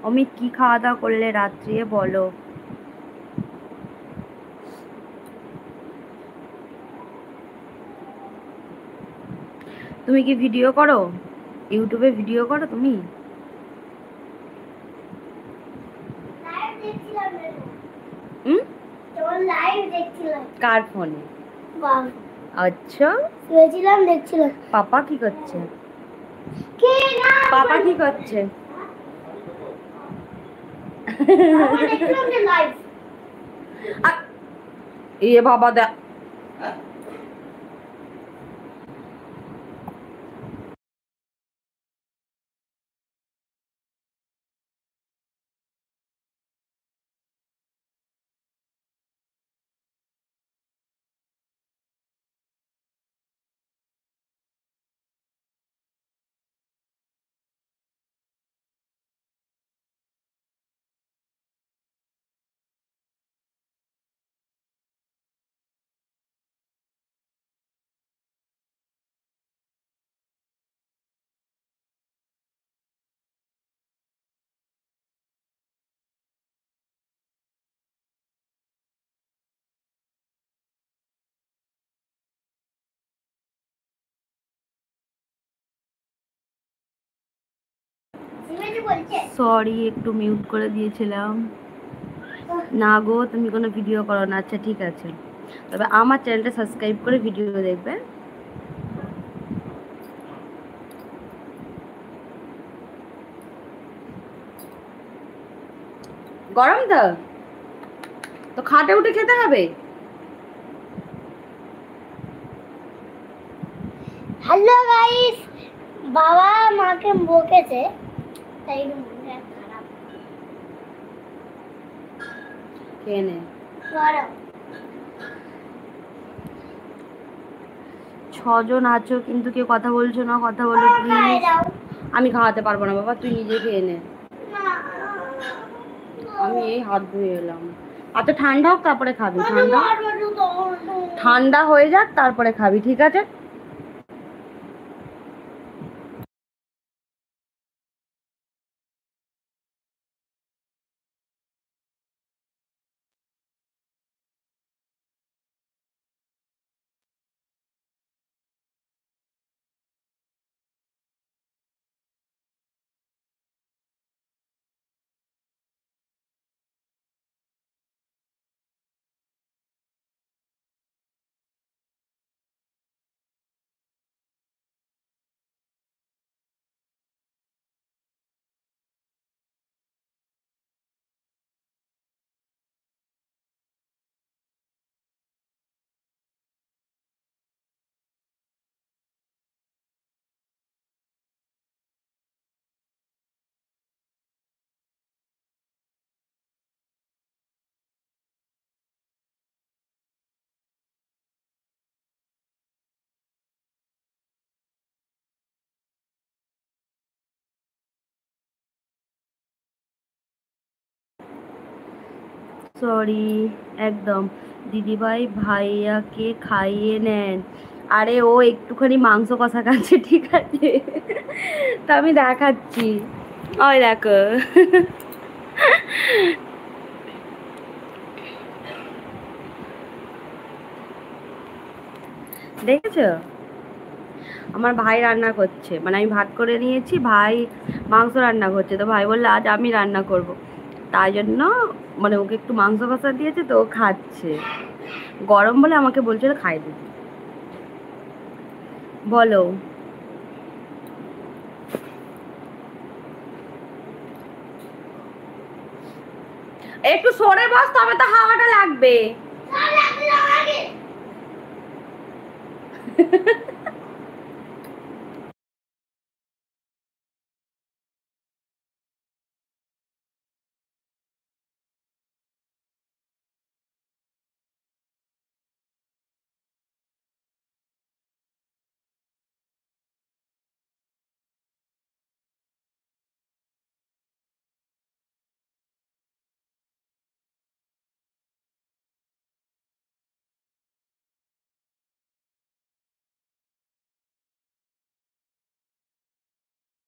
অমিত কি খাওয়া দাওয়া করলে রাত্রে বলো। তুমি কি ভিডিও করো? ইউটিউবে ভিডিও করো তুমি? কার ফোনে? আচ্ছা, দেখছিলাম। পাপা কি করছে? পাপা কি করছে? এ বাবা দা, সরি একটু মিউট করে দিয়েছিলাম। না গো, তুমি কোনো ভিডিও করো না। আচ্ছা ঠিক আছে, তবে আমার চ্যানেলটা সাবস্ক্রাইব করে ভিডিও দেখবে। গরম তো খাটে উঠে খেতে হবে। হ্যালো গাইস, বাবা মাকে বকেছে তাই মনটা খারাপ। খেয়ে নে। গরম। 6 জন আছো কিন্তু কেউ কথা বলছো না, কথা বলো প্লিজ। আমি খাওয়াতে পারবো না বাবা, তুই নিজে খেয়ে নে। আমি এই হাত ধুয়ে এলাম। এত ঠান্ডা হোক তারপরে খাবি। ঠান্ডা হয়ে যাক তারপরে খাবি, ঠিক আছে? সরি একদম। দিদিভাই ভাইয়াকে খাইয়ে নেন। আরে ও একটুখানি মাংস কষা খাচ্ছে, ঠিক আছে? তা আমি দেখাচ্ছি, ওই দেখো। দেখেছো? আমার ভাই রান্না করছে, মানে আমি ভাত করে নিয়েছি, ভাই মাংস রান্না করছে। তো ভাই বললো আজ আমি রান্না করব, তাই জন্য মানে ওকে একটু মাংস কষা দিয়েছে তো ও খাচ্ছে। গরম বলে আমাকে বলছিল খাই দিতে। বলো। একটু সরে বস, তবে তো হাওয়াটা লাগবে।